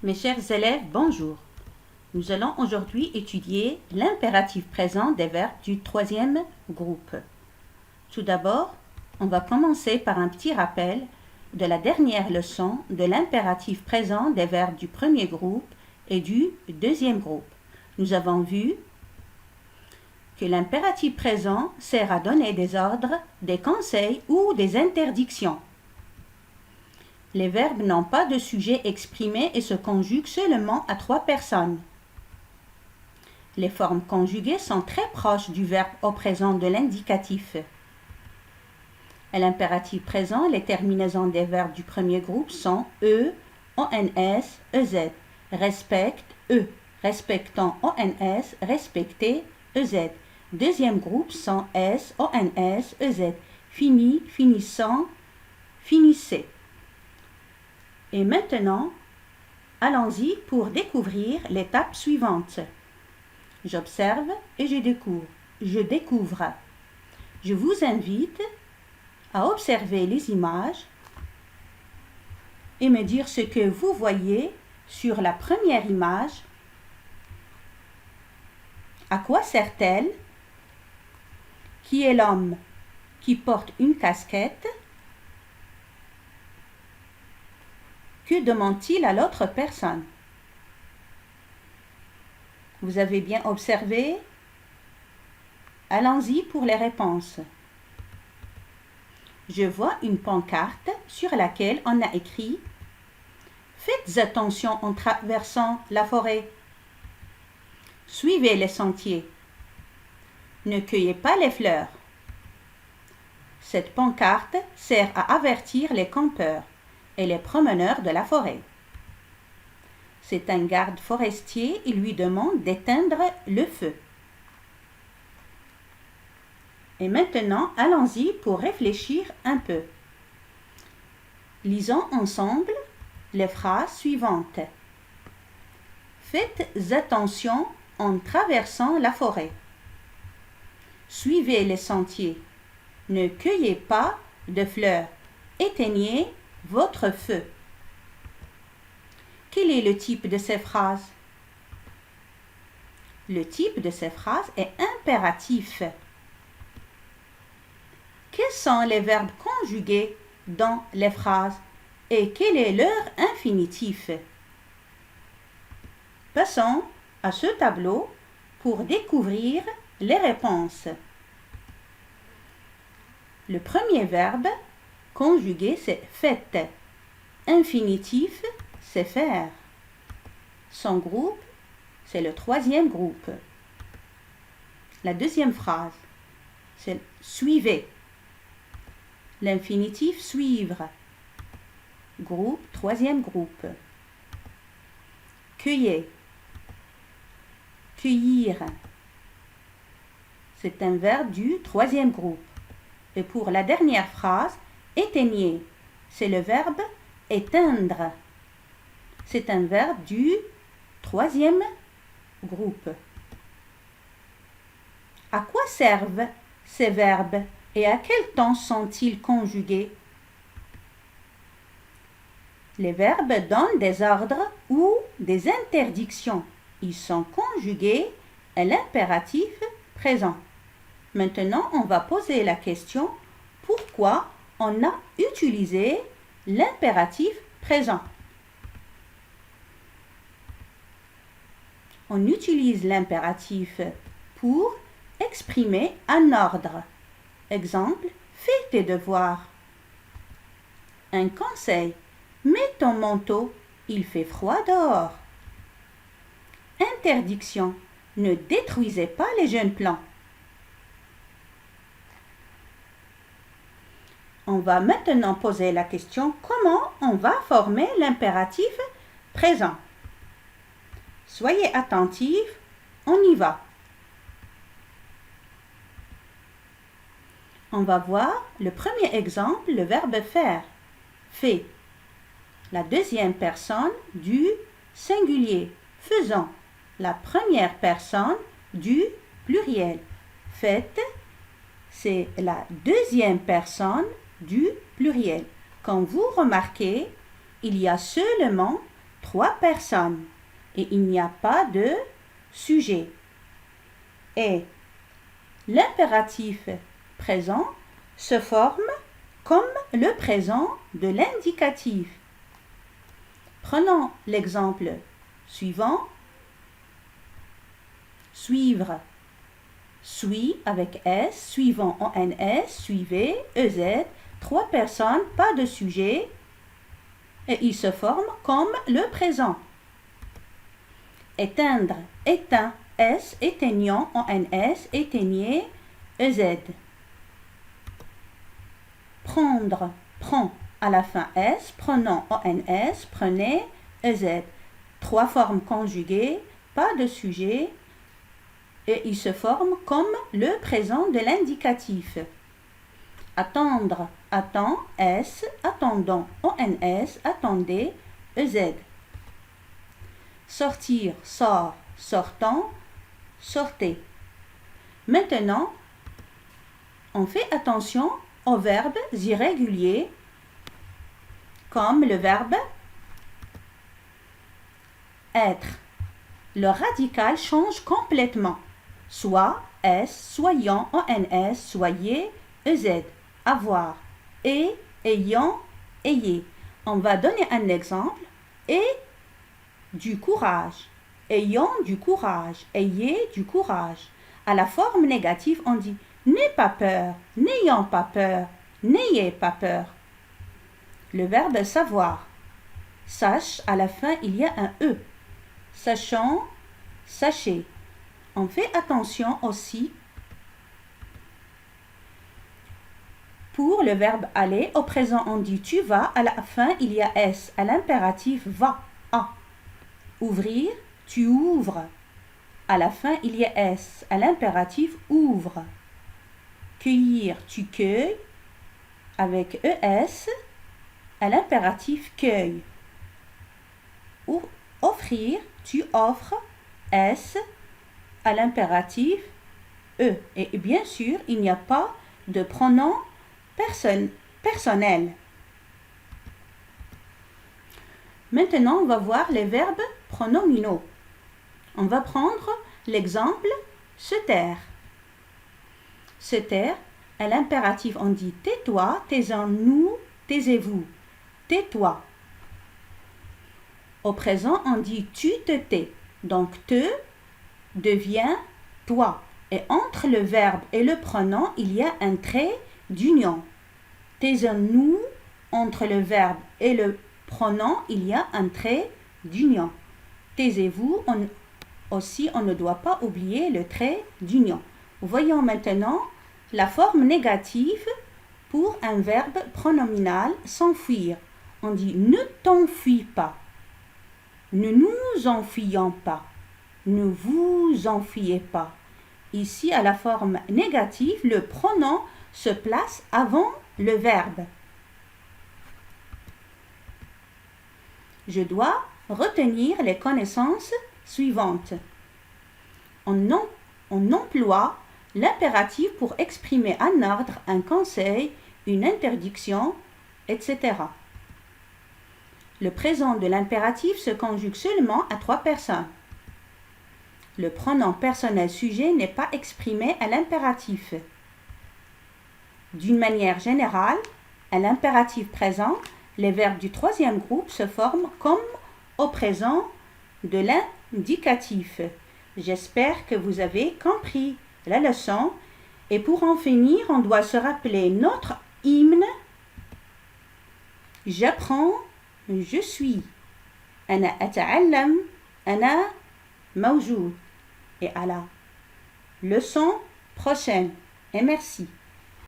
Mes chers élèves, bonjour. Nous allons aujourd'hui étudier l'impératif présent des verbes du troisième groupe. Tout d'abord, on va commencer par un petit rappel de la dernière leçon de l'impératif présent des verbes du premier groupe et du deuxième groupe. Nous avons vu que l'impératif présent sert à donner des ordres, des conseils ou des interdictions. Les verbes n'ont pas de sujet exprimé et se conjuguent seulement à 3 personnes. Les formes conjuguées sont très proches du verbe au présent de l'indicatif. À l'impératif présent, les terminaisons des verbes du premier groupe sont e, ons, ez. Respecte, e. Respectant, ons. Respecter, ez. Deuxième groupe sont s, ons, ez. Fini, finissant, finissez. Et maintenant, allons-y pour découvrir l'étape suivante. J'observe et je découvre. Je découvre. Je vous invite à observer les images et me dire ce que vous voyez sur la première image. À quoi sert-elle? Qui est l'homme qui porte une casquette? Que demande-t-il à l'autre personne? Vous avez bien observé? Allons-y pour les réponses. Je vois une pancarte sur laquelle on a écrit « Faites attention en traversant la forêt. Suivez les sentiers. Ne cueillez pas les fleurs. » Cette pancarte sert à avertir les campeurs et les promeneurs de la forêt. C'est un garde forestier, il lui demande d'éteindre le feu. Et maintenant, allons-y pour réfléchir un peu. Lisons ensemble les phrases suivantes. Faites attention en traversant la forêt. Suivez les sentiers. Ne cueillez pas de fleurs. Éteignez votre feu. Quel est le type de ces phrases? Le type de ces phrases est impératif. Quels sont les verbes conjugués dans les phrases et quel est leur infinitif? Passons à ce tableau pour découvrir les réponses. Le premier verbe conjugué, c'est faites. Infinitif, c'est faire. Son groupe, c'est le troisième groupe. La deuxième phrase, c'est suivez. L'infinitif suivre. Groupe, troisième groupe. Cueillez. Cueillir. C'est un verbe du troisième groupe. Et pour la dernière phrase, éteignez, c'est le verbe éteindre. C'est un verbe du troisième groupe. À quoi servent ces verbes et à quel temps sont-ils conjugués? Les verbes donnent des ordres ou des interdictions. Ils sont conjugués à l'impératif présent. Maintenant, on va poser la question pourquoi on a utilisé l'impératif présent. On utilise l'impératif pour exprimer un ordre. Exemple, fais tes devoirs. Un conseil, mets ton manteau, il fait froid dehors. Interdiction, ne détruisez pas les jeunes plants. On va maintenant poser la question comment on va former l'impératif présent. Soyez attentifs, on y va. On va voir le premier exemple, le verbe faire. Fait. La deuxième personne du singulier. Faisant. La première personne du pluriel. Faites. C'est la deuxième personne du pluriel. Quand vous remarquez, il y a seulement 3 personnes et il n'y a pas de sujet. Et l'impératif présent se forme comme le présent de l'indicatif. Prenons l'exemple suivant. Suivre. Suis avec S, suivant ONS, suivez, EZ, 3 personnes, pas de sujet, et il se forme comme le présent. Éteindre, éteint, S, éteignant, ONS, éteignez, EZ. Prendre, prend, à la fin S, prenant, ONS, prenez, EZ. 3 formes conjuguées, pas de sujet, et il se forme comme le présent de l'indicatif. Attendre, attend, S, attendant, ONS, attendez, EZ. Sortir, sort, sortant, sortez. Maintenant, on fait attention aux verbes irréguliers, comme le verbe être. Le radical change complètement. Soit, S, soyant, ONS, soyez, EZ, avoir, et, ayant, ayez. On va donner un exemple. Et du courage. Ayant du courage. Ayez du courage. À la forme négative, on dit n'aie pas peur, n'ayant pas peur, n'ayez pas peur. Le verbe savoir. Sache, à la fin, il y a un E. Sachant, sachez. On fait attention aussi pour le verbe aller. Au présent, on dit tu vas. À la fin, il y a S. À l'impératif, va, a. Ouvrir, tu ouvres. À la fin, il y a S. À l'impératif, ouvre. Cueillir, tu cueilles. Avec ES. À l'impératif, cueille. Ou offrir, tu offres. S. À l'impératif, E. Et bien sûr, il n'y a pas de pronom personnel. Maintenant, on va voir les verbes pronominaux. On va prendre l'exemple se taire. Se taire, à l'impératif, on dit tais-toi, taisons-nous, taisez-vous. Tais-toi. Au présent, on dit tu te tais. Donc, te devient toi. Et entre le verbe et le pronom, il y a un trait d'union. Taisons-nous, entre le verbe et le pronom, il y a un trait d'union. Taisez-vous, aussi, on ne doit pas oublier le trait d'union. Voyons maintenant la forme négative pour un verbe pronominal s'enfuir. On dit ne t'enfuis pas. Ne nous enfuyons pas. Ne vous enfuyez pas. Ici, à la forme négative, le pronom se place avant le verbe. Je dois retenir les connaissances suivantes. On emploie l'impératif pour exprimer un ordre, un conseil, une interdiction, etc. Le présent de l'impératif se conjugue seulement à 3 personnes. Le pronom personnel sujet n'est pas exprimé à l'impératif. D'une manière générale, à l'impératif présent, les verbes du 3e groupe se forment comme au présent de l'indicatif. J'espère que vous avez compris la leçon. Et pour en finir, on doit se rappeler notre hymne. J'apprends, je suis. أنا أتعلم, أنا موجود. Et à la leçon prochaine. Et merci.